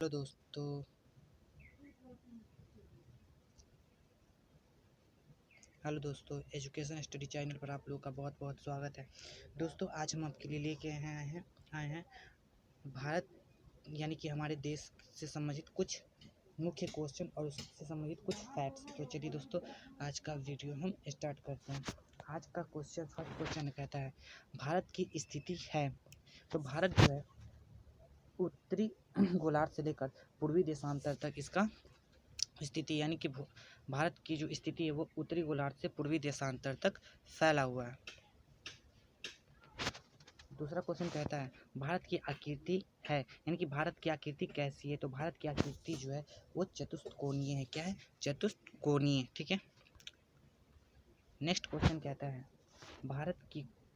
Hello दोस्तों। Education study channel पर आप लोगों का बहुत बहुत स्वागत है। दोस्तों, आज हम आपके लिए लेके आए हैं भारत यानी कि हमारे देश से संबंधित कुछ मुख्य क्वेश्चन और उससे संबंधित कुछ फैक्ट्स। तो चलिए दोस्तों, आज का वीडियो हम स्टार्ट करते हैं। आज का फर्स्ट क्वेश्चन कहता है, भारत की स्थिति है। तो भारत जो है उत्तरी गोलार्ध से लेकर पूर्वी देशांतर तक इसका स्थिति यानी कि भारत की जो स्थिति है वो उत्तरी गोलार्ध से पूर्वी देशांतर तक फैला हुआ है। दूसरा क्वेश्चन कहता है, भारत की आकृति है यानी कि भारत की आकृति कैसी है। तो भारत की आकृति जो है वो चतुष्कोणीय है। क्या है? चतुष्कोणीय। ठीक है। नेक्स्ट क्वेश्चन कहता है,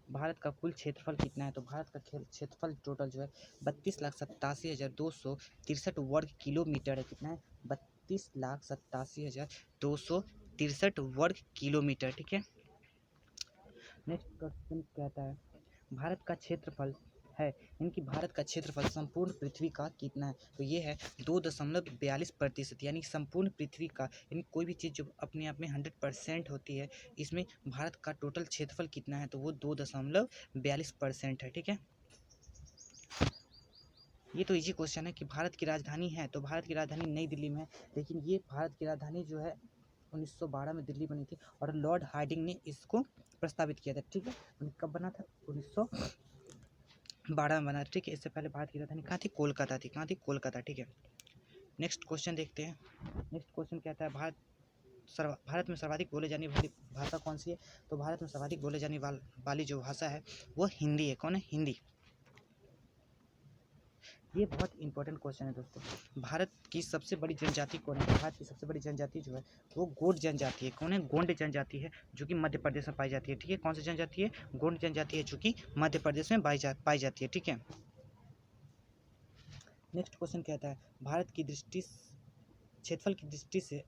भारत का कुल क्षेत्रफल कितना है। तो भारत का क्षेत्रफल टोटल जो है 32,87,263 वर्ग किलोमीटर है। कितना है? 32,87,263 वर्ग किलोमीटर। ठीक है। नेक्स्ट क्वेश्चन कहता है, भारत का क्षेत्रफल है यानी कि भारत का क्षेत्रफल संपूर्ण पृथ्वी का कितना है। तो ये है 2.42%। यानी संपूर्ण पृथ्वी का यानी कोई भी चीज़ जो अपने आप में 100% होती है, इसमें भारत का टोटल क्षेत्रफल कितना है। तो वो 2.42% है। ठीक है। ये तो इजी क्वेश्चन है कि भारत की राजधानी है। तो भारत की राजधानी नई दिल्ली में है, लेकिन ये भारत की राजधानी जो है 1912 में दिल्ली बनी थी और लॉर्ड हार्डिंग ने इसको प्रस्तावित किया था। ठीक है। कब बना था? 1912 में बना था। ठीक है। इससे पहले भारत की राजधानी कहाँ थी? कोलकाता थी। कहाँ थी? कोलकाता। ठीक है। नेक्स्ट क्वेश्चन देखते हैं। नेक्स्ट क्वेश्चन कहता है, भारत में सर्वाधिक बोले जाने वाली भाषा कौन सी है। तो भारत में सर्वाधिक बोले जाने वाली जो भाषा है वो हिंदी है। कौन है? हिंदी। ये बहुत इंपॉर्टेंट क्वेश्चन है दोस्तों। भारत की सबसे बड़ी जनजाति कौन है। भारत की सबसे बड़ी जनजाति जो है वो गोंड जनजाति है। कौन है? गोंड जनजाति है, जो कि मध्य प्रदेश में पाई जाती है। ठीक है। कौन सी जनजाति है? गोंड जनजाति है, जो कि मध्य प्रदेश में पाई जाती है। ठीक है। नेक्स्ट क्वेश्चन कहता है, भारत की दृष्टि क्षेत्रफल की दृष्टि से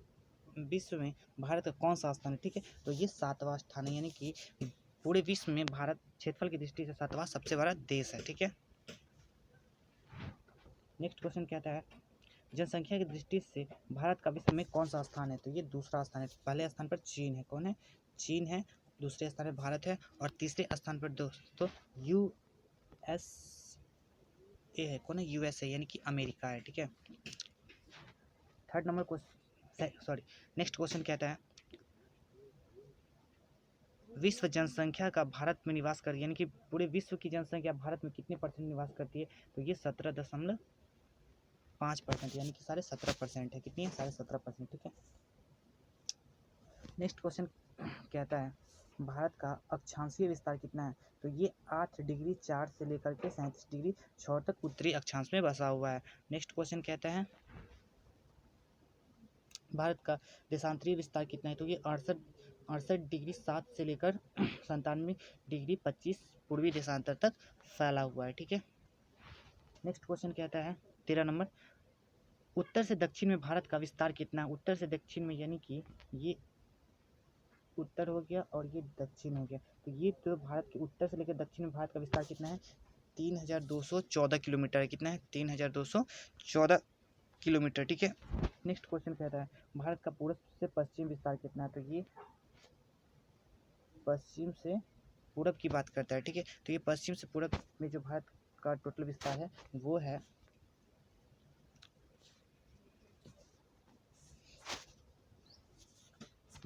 विश्व में भारत का कौन सा स्थान है। ठीक है। तो ये 7वां स्थान है, यानी कि पूरे विश्व में भारत क्षेत्रफल की दृष्टि से 7वां सबसे बड़ा देश है। ठीक है। नेक्स्ट क्वेश्चन कहता है, जनसंख्या की दृष्टि से भारत का विश्व में कौन सा स्थान है। तो ये दूसरा स्थान है। पहले स्थान पर चीन है। कौन है? चीन है। दूसरे स्थान पर भारत है और तीसरे स्थान पर दोस्तों USA है। कौन है? USA यानी कि अमेरिका है। ठीक है। नेक्स्ट क्वेश्चन कहता है, विश्व जनसंख्या का भारत में निवास कर यानी कि पूरे विश्व की जनसंख्या भारत में कितने परसेंट निवास करती है। तो ये 17.5% यानी कि 17.5% है। कितनी है? 17.5%। ठीक है। नेक्स्ट क्वेश्चन कहता है, भारत का अक्षांशीय विस्तार कितना है। तो ये 8 डिग्री 4 से लेकर के 37 डिग्री 6 तक उत्तरी अक्षांश में बसा हुआ है। नेक्स्ट क्वेश्चन कहता है, भारत का देशांतरीय विस्तार कितना है। तो ये 68 डिग्री 7 से लेकर 97 डिग्री 25 पूर्वी देशांतर तक फैला हुआ है। ठीक है। नेक्स्ट क्वेश्चन कहता है 13 नंबर, उत्तर से दक्षिण में भारत का विस्तार कितना है। उत्तर से दक्षिण में यानी कि ये उत्तर हो गया और ये दक्षिण हो गया। तो ये तो भारत के उत्तर से लेकर दक्षिण में भारत का विस्तार कितना है? 3214 किलोमीटर है। कितना है? 3214 किलोमीटर। ठीक है। नेक्स्ट क्वेश्चन कहता है, भारत का पूर्व से पश्चिम विस्तार कितना है। तो ये पश्चिम से पूरब की बात करता है। ठीक है। तो ये पश्चिम से पूरब में जो भारत का टोटल विस्तार है वो है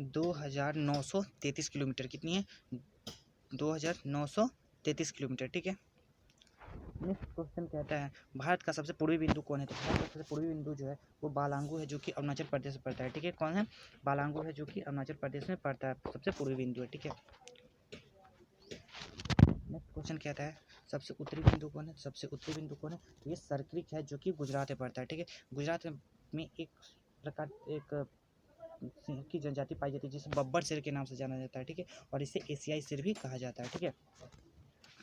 2933 किलोमीटर। कितनी है? 2933 किलोमीटर। ठीक है। नेक्स्ट क्वेश्चन कहता है, भारत का सबसे पूर्वी बिंदु कौन है। तो भारत का सबसे पूर्वी बिंदु जो है वो बालांगू है, जो कि अरुणाचल प्रदेश में पड़ता है। ठीक है। कौन है? बालांगू है, जो कि अरुणाचल प्रदेश में पड़ता है। सबसे पूर्वी बिंदु है। ठीक है। नेक्स्ट क्वेश्चन कहता है, सबसे उत्तरी बिंदु कौन है। सबसे उत्तरी बिंदु कौन है? तो ये सर्करिक है, जो कि गुजरात में पड़ता है। ठीक है। गुजरात में एक सिंह की जनजाति पाई जाती है, जिसे बब्बर शेर के नाम से जाना जाता है। ठीक है। और इसे एशियाई शेर भी कहा जाता है। ठीक है।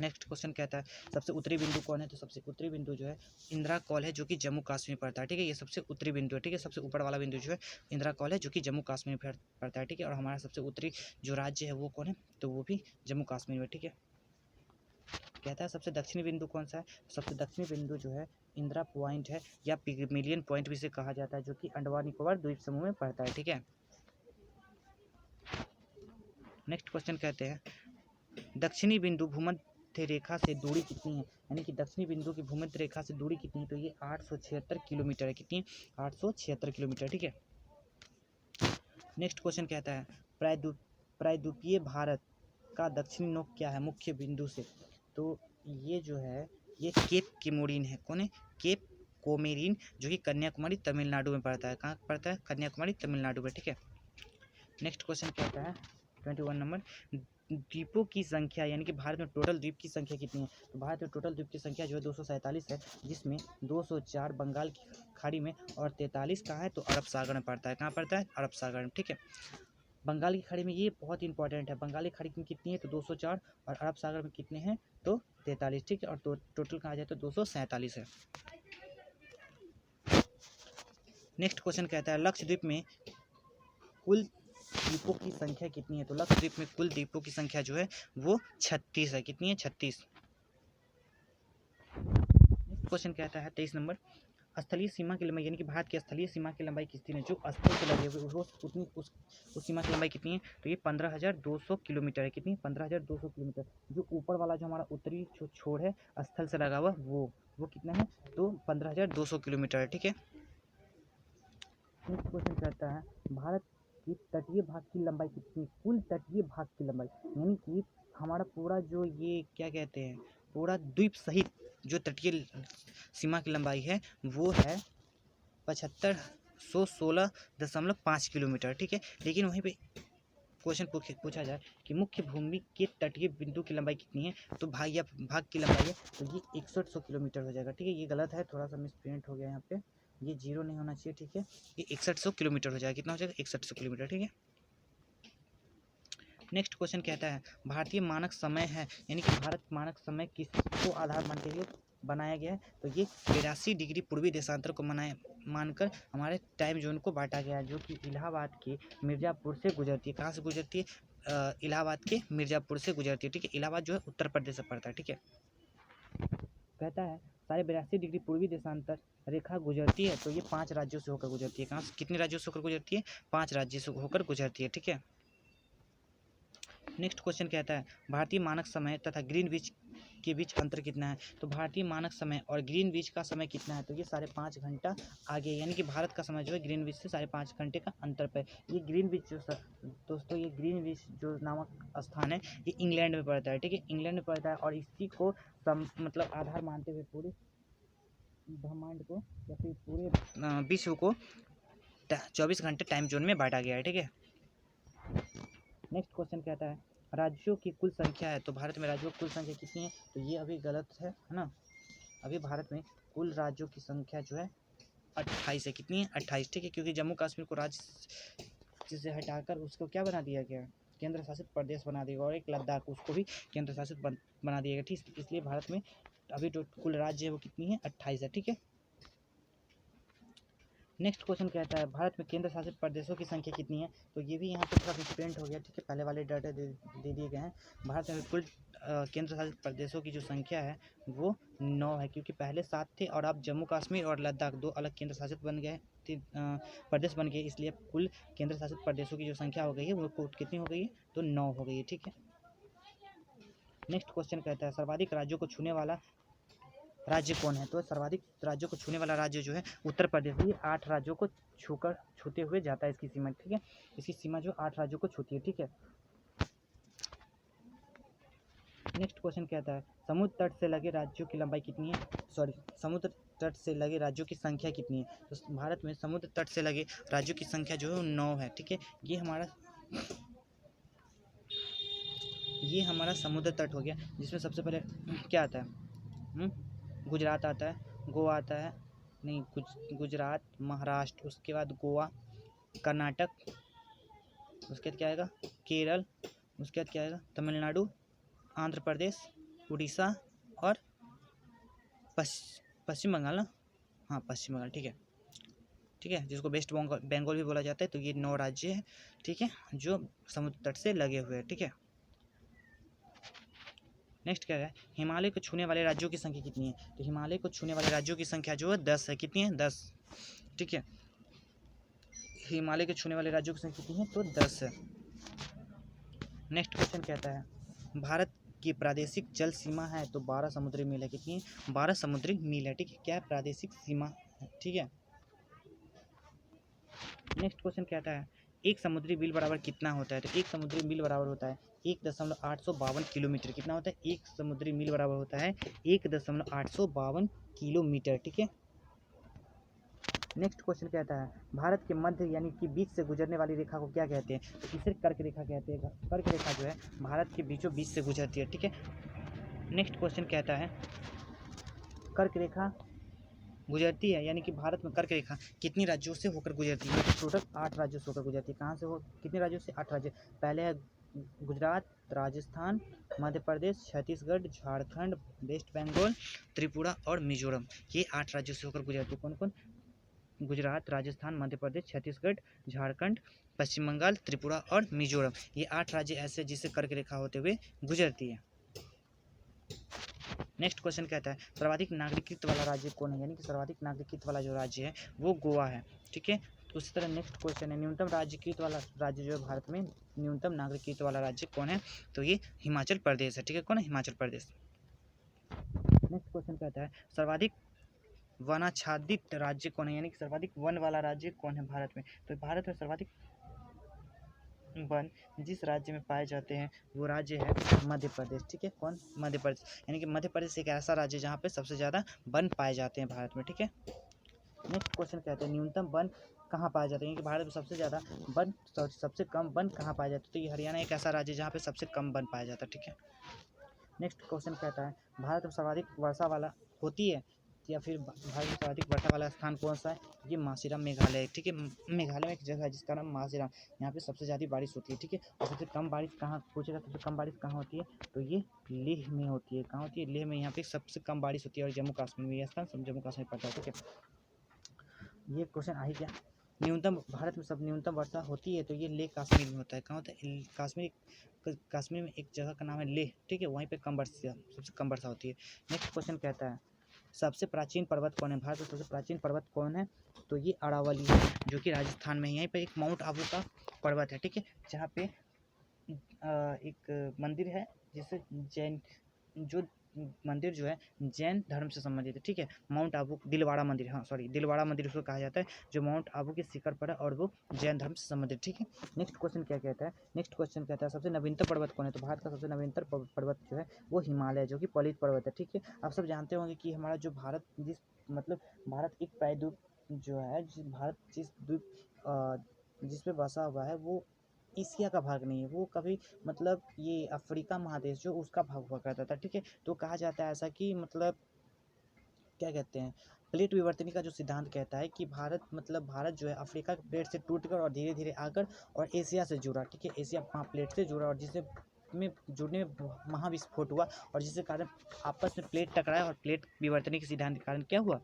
नेक्स्ट क्वेश्चन कहता है, सबसे उत्तरी बिंदु कौन है। तो सबसे उत्तरी बिंदु जो है इंदिरा कॉल है, जो कि जम्मू कश्मीर पड़ता है। ठीक है। ये सबसे उत्तरी बिंदु है। ठीक है। सबसे ऊपर वाला बिंदु जो है इंदिरा कॉल है, जो कि जम्मू कश्मीर में पड़ता है। ठीक है। और हमारा सबसे उत्तरी जो राज्य है वो कौन है। तो वो भी जम्मू कश्मीर में। ठीक है। कहता है सबसे दक्षिणी बिंदु कौन सा है? सबसे दक्षिणी बिंदु जो है इंदिरा पॉइंट है, या पिगमिलियन पॉइंट भी इसे कहा जाता है, जो कि अंडमान निकोबार द्वीप समूह में पड़ता है। ठीक है, नेक्स्ट क्वेश्चन कहते हैं दक्षिणी बिंदु भूमध्य रेखा से दूरी कितनी है? यानी कि दक्षिणी बिंदु की भूमध्य रेखा से दूरी कितनी है? तो ये 876 किलोमीटर है। कितनी? 876 किलोमीटर। ठीक है, नेक्स्ट क्वेश्चन कहता है प्रायद्वीपीय भारत का दक्षिणी नोक क्या है मुख्य बिंदु से? तो ये जो है ये केप कोमोरिन है। कौन है? केप कोमोरिन, जो कि कन्याकुमारी तमिलनाडु में पड़ता है। कहाँ पड़ता है? कन्याकुमारी तमिलनाडु में। ठीक है, नेक्स्ट क्वेश्चन कहता है 21 नंबर द्वीपों की संख्या, यानी कि भारत में टोटल द्वीप की संख्या कितनी है? तो भारत में टोटल द्वीप की संख्या जो है 247 है, जिसमें 204 बंगाल की खाड़ी में और 43 कहाँ है? तो अरब सागर में पड़ता है। कहाँ पड़ता है? अरब सागर में। ठीक है, बंगाल की खाड़ी में ये बहुत इंपॉर्टेंट है, बंगाल की खाड़ी में कितनी है? तो 204, और अरब सागर में कितने हैं? तो 43। ठीक है, और टोटल कहा जाए तो 247 है। नेक्स्ट क्वेश्चन कहता है लक्षद्वीप में कुल द्वीपों की संख्या कितनी है? तो लक्षद्वीप में कुल द्वीपों की संख्या जो है वो 36 है। कितनी है? 36। नेक्स्ट क्वेश्चन कहता है 23 नंबर स्थलीय सीमा की लंबाई, यानी कि भारत की स्थलीय सीमा की लंबाई कितनी है? जो स्थल से लगे हुए वो उतनी उस सीमा की लंबाई कितनी है? तो ये 15,200 किलोमीटर है। कितनी? 15,200 किलोमीटर। जो ऊपर वाला जो हमारा उत्तरी जो छोर है स्थल से लगा हुआ वो कितना है? तो 15,200 किलोमीटर है। ठीक है, नेक्स्ट क्वेश्चन कहता है भारत की तटीय भाग की लंबाई कितनी? कुल तटीय भाग की लंबाई, यानी कि हमारा पूरा जो ये क्या कहते हैं पूरा द्वीप सहित जो तटीय सीमा की लंबाई है वो है 7516.5 किलोमीटर। ठीक है, लेकिन वहीं पे क्वेश्चन पूछा जाए कि मुख्य भूमि के तटीय बिंदु की लंबाई कितनी है? तो भाग की लंबाई है तो ये 6100 किलोमीटर हो जाएगा। ठीक है, ये गलत है, थोड़ा सा मिसप्रिंट हो गया यहाँ पे, ये 0 नहीं होना चाहिए। ठीक है, ये 6100 किलोमीटर हो जाएगा। कितना हो जाएगा? 6100 किलोमीटर। ठीक है, नेक्स्ट क्वेश्चन कहता है भारतीय मानक समय है, यानी कि भारत मानक समय किसको आधार मान के बनाया गया है? तो ये 82 डिग्री पूर्वी देशांतर को मानकर हमारे टाइम जोन को बांटा गया है, जो कि इलाहाबाद के मिर्ज़ापुर से गुजरती है। कहाँ से गुजरती है? इलाहाबाद के मिर्ज़ापुर से गुजरती है। ठीक है, इलाहाबाद जो है उत्तर प्रदेश से पड़ता है। ठीक है, कहता है 82.5 डिग्री पूर्वी देशांतर रेखा गुजरती है, तो ये 5 राज्यों से होकर गुजरती है। कहाँ से? कितने राज्यों से होकर गुजरती है? 5 राज्यों से होकर गुजरती है। ठीक है, नेक्स्ट क्वेश्चन कहता है भारतीय मानक समय तथा ग्रीनविच के बीच अंतर कितना है? तो भारतीय मानक समय और ग्रीनविच का समय कितना है? तो ये 5.5 घंटा आगे, यानी कि भारत का समय जो है ग्रीनविच से 5.5 घंटे का अंतर पर। ये ग्रीनविच जो दोस्तों ये ग्रीनविच जो नामक स्थान है ये इंग्लैंड में पड़ता है। ठीक है, इंग्लैंड में पड़ता है, और इसी को मतलब आधार मानते हुए पूरे ब्रह्मांड को या फिर पूरे विश्व को 24 घंटे टाइम जोन में बांटा गया है। ठीक है, नेक्स्ट क्वेश्चन कहता है राज्यों की कुल संख्या है, तो भारत में राज्यों की कुल संख्या कितनी है? तो ये अभी गलत है ना, अभी भारत में कुल राज्यों की संख्या जो है 28 है। कितनी है? 28। ठीक है, क्योंकि जम्मू कश्मीर को राज्य से हटाकर उसको क्या बना दिया गया? केंद्र शासित प्रदेश बना दिया गया, और एक लद्दाख उसको भी केंद्र शासित बना दिया गया। ठीक, इसलिए भारत में अभी जो कुल राज्य है वो कितनी है? 28 है। ठीक है, नेक्स्ट क्वेश्चन कहता है भारत में केंद्र शासित प्रदेशों की संख्या कितनी है? तो ये भी यहाँ पे थोड़ा मिसप्रिंट हो गया। ठीक है, पहले वाले डाटा दे दिए गए हैं। भारत में कुल केंद्र शासित प्रदेशों की जो संख्या है वो 9 है, क्योंकि पहले 7 थे और अब जम्मू कश्मीर और लद्दाख 2 अलग केंद्र शासित बन गए, प्रदेश बन गए, इसलिए कुल केंद्र शासित प्रदेशों की जो संख्या हो गई है वो कितनी हो गई है? तो 9 हो गई है। ठीक है, नेक्स्ट क्वेश्चन कहता है सर्वाधिक राज्यों को छूने वाला राज्य कौन है? तो सर्वाधिक राज्यों को छूने वाला राज्य जो है उत्तर प्रदेश। ये 8 राज्यों को छूते हुए जाता है इसकी सीमा। ठीक है, इसकी सीमा जो 8 राज्यों को छूती है। ठीक है, नेक्स्ट क्वेश्चन कहता है समुद्र तट से लगे राज्यों की लंबाई कितनी है? समुद्र तट से लगे राज्यों की संख्या कितनी है? तो भारत में समुद्र तट से लगे राज्यों की संख्या जो है 9 है। ठीक है, ये हमारा समुद्र तट हो गया, जिसमें सबसे पहले क्या आता है? गुजरात आता है, गोवा आता है, नहीं गुजरात, महाराष्ट्र, उसके बाद गोवा, कर्नाटक, उसके बाद क्या आएगा? केरल, उसके बाद क्या आएगा? तमिलनाडु, आंध्र प्रदेश, उड़ीसा और पश्चिम बंगाल ना, हाँ पश्चिम बंगाल। ठीक है, ठीक है, जिसको वेस्ट बंगाल भी बोला जाता है। तो ये 9 राज्य है। ठीक है, जो समुद्र तट से लगे हुए हैं। ठीक है, नेक्स्ट क्या है, हिमालय को छूने वाले राज्यों की संख्या कितनी है? तो हिमालय को छूने वाले राज्यों की संख्या जो है 10 है। कितनी है? 10। ठीक है, हिमालय के छूने वाले राज्यों की संख्या कितनी है? तो 10 है। नेक्स्ट क्वेश्चन कहता है, भारत की प्रादेशिक जल सीमा है तो 12 समुद्री मील है। कितनी है? 12 समुद्री मील है। ठीक है, क्या प्रादेशिक सीमा है? ठीक है। नेक्स्ट क्वेश्चन कहता है, एक समुद्री मील बराबर कितना होता है? तो एक समुद्री मील बराबर होता है 1.852 किलोमीटर। कितना होता है? एक समुद्री मील बराबर होता है 1.852 किलोमीटर। ठीक है। नेक्स्ट क्वेश्चन कहता है, भारत के मध्य यानी कि बीच से गुजरने वाली रेखा को क्या कहते हैं? तो इसे कर्क रेखा कहते हैं। कर्क रेखा जो है भारत के बीचों बीच से गुजरती है। ठीक है। नेक्स्ट क्वेश्चन कहता है, कर्क रेखा गुजरती है यानी कि भारत में कर्क रेखा कितनी राज्यों से होकर गुजरती है? टोटल 8 राज्यों से होकर गुजरती है। कहाँ से हो? कितने राज्यों से? 8 राज्य। पहले है गुजरात, राजस्थान, मध्य प्रदेश, छत्तीसगढ़, झारखंड, वेस्ट बंगाल, त्रिपुरा और मिजोरम। ये 8 राज्यों से होकर गुजरती है। कौन कौन? गुजरात, राजस्थान, मध्य प्रदेश, छत्तीसगढ़, झारखंड, पश्चिम बंगाल, त्रिपुरा और मिजोरम। ये 8 राज्य ऐसे जिससे कर्क रेखा होते हुए गुजरती है। नेक्स्ट क्वेश्चन कहता है, सर्वाधिक नागरिकत्व वाला राज्य कौन है? यानी कि सर्वाधिक नागरिकत्व वाला जो राज्य है वो गोवा है। ठीक है। उसी तरह नेक्स्ट क्वेश्चन है, न्यूनतम राज्यकृत वाला राज्य जो है भारत में, न्यूनतम नागरिकत्व वाला राज्य कौन है? तो ये हिमाचल प्रदेश है। ठीक है, कौन है? हिमाचल प्रदेश। नेक्स्ट क्वेश्चन कहता है, सर्वाधिक वनाच्छादित राज्य कौन है? यानी कि सर्वाधिक वन वाला राज्य कौन है भारत में? तो भारत में सर्वाधिक वन जिस राज्य में पाए जाते हैं वो राज्य है मध्य प्रदेश। ठीक है, कौन? मध्य प्रदेश। यानी कि मध्य प्रदेश एक ऐसा राज्य जहाँ पे सबसे ज़्यादा वन पाए जाते हैं भारत में। ठीक है। नेक्स्ट क्वेश्चन कहते हैं, न्यूनतम वन कहाँ पाए जाते हैं? यानी कि भारत में सबसे ज़्यादा वन, सबसे कम वन कहाँ पाए जाते हैं? तो ये हरियाणा एक ऐसा राज्य है जहाँ पे सबसे कम वन पाया जाता है। ठीक है। नेक्स्ट क्वेश्चन कहता है, भारत में सर्वाधिक वर्षा वाला होती है या फिर भारत में सर्वाधिक वर्षा वाला स्थान कौन सा है? ये मासीराम मेघालय है। ठीक है, मेघालय में एक जगह है जिसका नाम मासीराम, यहाँ पे सबसे ज़्यादा बारिश होती है। ठीक है। और सबसे कम बारिश कहाँ पूछेगा? सबसे कम बारिश कहाँ होती है? तो ये लेह में होती है। कहाँ होती है? लेह में। यहाँ पे सबसे कम बारिश होती है। और जम्मू कश्मीर में, यह स्थान सब जम्मू कश्मीर पड़ता है। ठीक है, ये क्वेश्चन आ ही गया। न्यूनतम भारत में सब न्यूनतम वर्षा होती है तो ये लेह कश्मीर में होता है। कहाँ होता है? कश्मीर में एक जगह का नाम है लेह। ठीक है, वहीं पे कम वर्षा, सबसे कम वर्षा होती है। नेक्स्ट क्वेश्चन कहता है, सबसे प्राचीन पर्वत कौन है? भारत में सबसे प्राचीन पर्वत कौन है? तो ये अरावली है जो कि राजस्थान में। यहीं पर एक माउंट आबू का पर्वत है। ठीक है, जहाँ पे एक मंदिर है जिसे जैन, जो मंदिर जो है जैन धर्म से संबंधित है। ठीक है, माउंट आबू दिलवाड़ा मंदिर, हाँ सॉरी दिलवाड़ा मंदिर उसको कहा जाता है, जो माउंट आबू के शिखर पर है और वो जैन धर्म से संबंधित। ठीक है। नेक्स्ट क्वेश्चन क्या कहता है? नेक्स्ट क्वेश्चन कहता है, सबसे नवीनतम पर्वत कौन है? तो भारत का सबसे नवीनतम पर्वत जो है वो हिमालय, जो कि पॉलित पर्वत है। ठीक है, आप सब जानते होंगे कि हमारा जो भारत, जिस मतलब भारत एक प्रायद्वीप जो है, जिस द्वीप जिस पे बसा हुआ है वो एशिया का भाग नहीं है, वो कभी मतलब ये अफ्रीका महादेश जो उसका भाग हुआ करता था। ठीक है, तो कहा जाता है ऐसा कि मतलब क्या कहते हैं, प्लेट विवर्तनी का जो सिद्धांत कहता है कि भारत जो है अफ्रीका के प्लेट से टूटकर और धीरे धीरे आकर और एशिया से जुड़ा। ठीक है, एशिया महाप्लेट से जुड़ा और जिससे में जुड़ने में महाविस्फोट हुआ और जिसके कारण आपस में प्लेट टकराया और प्लेट विवर्तनी के सिद्धांत के कारण क्या हुआ?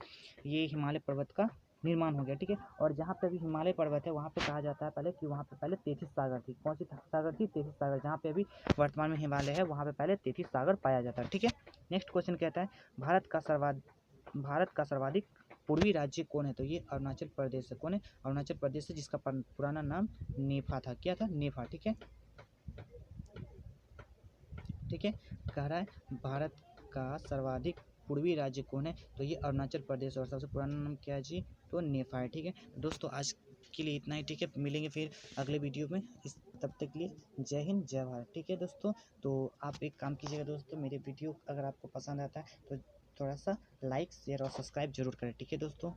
ये हिमालय पर्वत का निर्माण हो गया। ठीक है, और जहाँ पे अभी हिमालय पर्वत है वहाँ पे कहा जाता है पहले कि वहाँ पे पहले 33 सागर थी। कौन सी सागर थी? 33 सागर। जहाँ पे अभी वर्तमान में हिमालय है वहाँ पे पहले 33 सागर पाया जाता है। ठीक है। नेक्स्ट क्वेश्चन कहता है, भारत का सर्वाधिक पूर्वी राज्य कौन है? तो ये अरुणाचल प्रदेश है। कौन है? अरुणाचल प्रदेश है, जिसका पुराना नाम नेफा था। क्या था? नेफा। ठीक है। ठीक है, कह रहा है भारत का सर्वाधिक पूर्वी राज्य कौन है? तो ये अरुणाचल प्रदेश, और सबसे पुराना नाम क्या है जी? तो नेफा है। ठीक है दोस्तों, आज के लिए इतना ही। ठीक है, मिलेंगे फिर अगले वीडियो में। तब तक के लिए जय हिंद, जय भारत। ठीक है दोस्तों, तो आप एक काम कीजिएगा दोस्तों, मेरे वीडियो अगर आपको पसंद आता है तो थोड़ा सा लाइक, शेयर और सब्सक्राइब जरूर करें। ठीक है दोस्तों।